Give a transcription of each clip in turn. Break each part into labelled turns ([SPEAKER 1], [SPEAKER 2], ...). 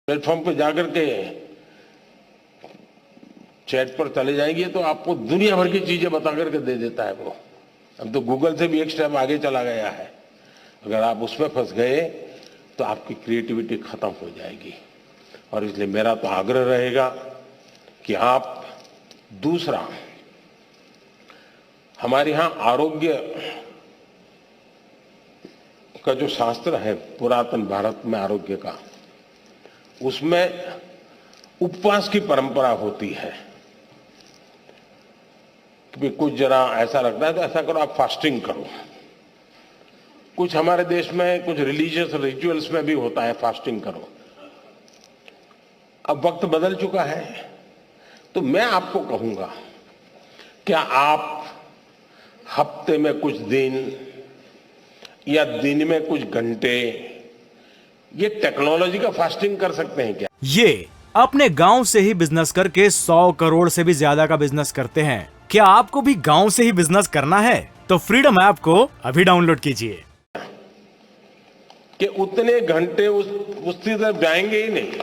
[SPEAKER 1] Platform पे जाकर के चैट पर चले जाएंगे तो आपको दुनिया भर की चीजें बता करके दे देता है वो। अब तो गूगल से भी एक स्टेप आगे चला गया है। अगर आप उसमें फंस गए तो आपकी क्रिएटिविटी खत्म हो जाएगी। और इसलिए मेरा तो आग्रह रहेगा कि आप दूसरा, हमारे यहाँ आरोग्य का जो शास्त्र है पुरातन भारत में आरोग्य का, उसमें उपवास की परंपरा होती है कि कुछ जरा ऐसा लगता है तो ऐसा करो, आप फास्टिंग करो। कुछ हमारे देश में कुछ रिलीजियस रिचुअल्स में भी होता है फास्टिंग करो। अब वक्त बदल चुका है, तो मैं आपको कहूंगा क्या आप हफ्ते में कुछ दिन या दिन में कुछ घंटे ये टेक्नोलॉजी का फास्टिंग कर सकते हैं क्या?
[SPEAKER 2] ये अपने गांव से ही बिजनेस करके 100 करोड़ से भी ज्यादा का बिजनेस करते हैं। क्या आपको भी गांव से ही बिजनेस करना है? तो फ्रीडम ऐप को अभी डाउनलोड कीजिए।
[SPEAKER 1] कि उतने घंटे उसकी तरफ जाएंगे ही नहीं।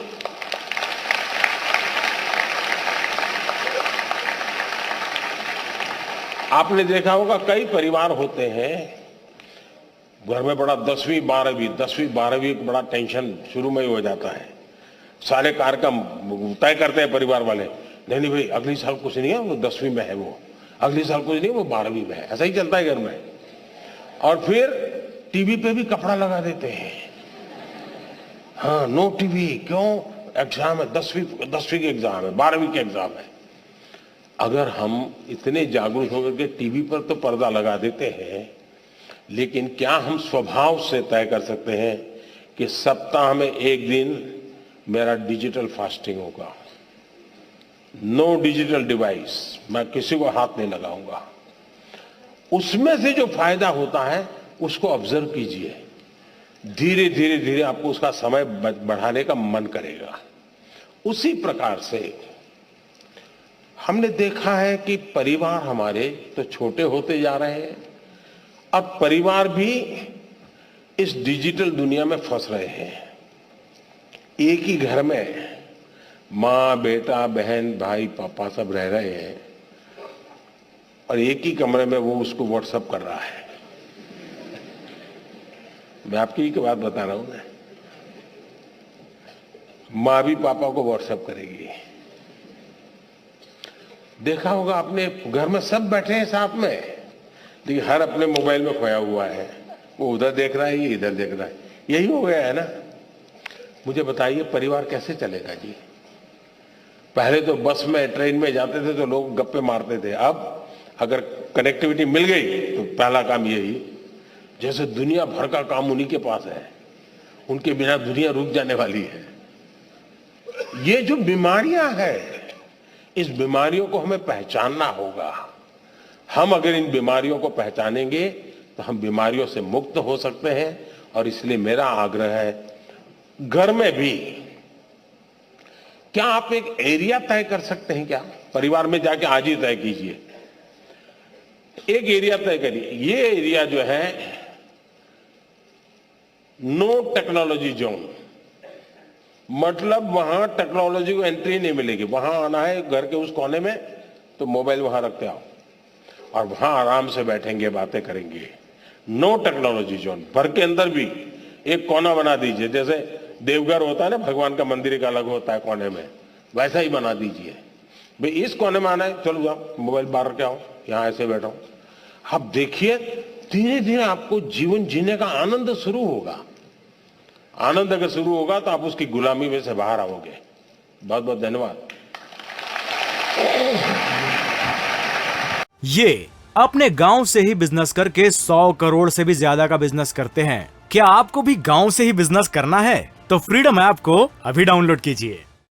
[SPEAKER 1] आपने देखा होगा कई परिवार होते हैं घर में बड़ा 10वीं 12वीं बड़ा टेंशन शुरू में ही हो जाता है। सारे कार्यक्रम तय करते हैं परिवार वाले, नहीं भाई अगली साल कुछ नहीं है, वो 10वीं में है, वो अगली साल कुछ नहीं, वो 12वीं में है। ऐसा ही चलता है घर में। और फिर टीवी पे भी कपड़ा लगा देते हैं, हाँ नो टीवी, क्यों? एग्जाम है, 10वीं के एग्जाम है, 12वीं के एग्जाम है। अगर हम इतने जागरूक होकर के टीवी पर तो पर्दा लगा देते हैं, लेकिन क्या हम स्वभाव से तय कर सकते हैं कि सप्ताह में एक दिन मेरा डिजिटल फास्टिंग होगा, नो डिजिटल डिवाइस, मैं किसी को हाथ नहीं लगाऊंगा। उसमें से जो फायदा होता है उसको ऑब्जर्व कीजिए। धीरे धीरे धीरे आपको उसका समय बढ़ाने का मन करेगा। उसी प्रकार से हमने देखा है कि परिवार हमारे तो छोटे होते जा रहे हैं। अब परिवार भी इस डिजिटल दुनिया में फंस रहे हैं। एक ही घर में माँ, बेटा, बहन, भाई, पापा सब रह रहे हैं और एक ही कमरे में वो उसको व्हाट्सएप कर रहा है। मैं आपकी ही बात बता रहा हूं ना। माँ भी पापा को व्हाट्सएप करेगी। देखा होगा आपने, घर में सब बैठे हैं साथ में, लेकिन हर अपने मोबाइल में खोया हुआ है। वो उधर देख रहा है, ये इधर देख रहा है। यही हो गया है ना। मुझे बताइए परिवार कैसे चलेगा जी? पहले तो बस में, ट्रेन में जाते थे तो लोग गप्पे मारते थे। अब अगर कनेक्टिविटी मिल गई तो पहला काम यही, जैसे दुनिया भर का काम उन्हीं के पास है, उनके बिना दुनिया रुक जाने वाली है। ये जो बीमारियां हैं, इस बीमारियों को हमें पहचानना होगा। हम अगर इन बीमारियों को पहचानेंगे तो हम बीमारियों से मुक्त हो सकते हैं। और इसलिए मेरा आग्रह है, घर में भी क्या आप एक एरिया तय कर सकते हैं क्या? परिवार में जाके आज ही तय कीजिए, एक एरिया तय करिए। ये एरिया जो है नो टेक्नोलॉजी जोन, मतलब वहां टेक्नोलॉजी को एंट्री नहीं मिलेगी। वहां आना है घर के उस कोने में तो मोबाइल वहां रखते आओ और वहां आराम से बैठेंगे, बातें करेंगे। No technology zone. घर के अंदर भी एक कोना बना दीजिए, जैसे देवघर होता है ना, भगवान का मंदिर एक अलग होता है कोने में, वैसा ही बना दीजिए। भाई इस कोने में आना है, चलो जाओ मोबाइल बाहर रख के आओ, यहां ऐसे बैठो। अब देखिए धीरे धीरे आपको जीवन जीने का आनंद शुरू होगा। आनंद अगर शुरू होगा तो आप उसकी गुलामी में से बाहर आओगे। बहुत बहुत धन्यवाद।
[SPEAKER 2] ये अपने गांव से ही बिजनेस करके 100 करोड़ से भी ज्यादा का बिजनेस करते हैं। क्या आपको भी गांव से ही बिजनेस करना है? तो फ्रीडम ऐप को अभी डाउनलोड कीजिए।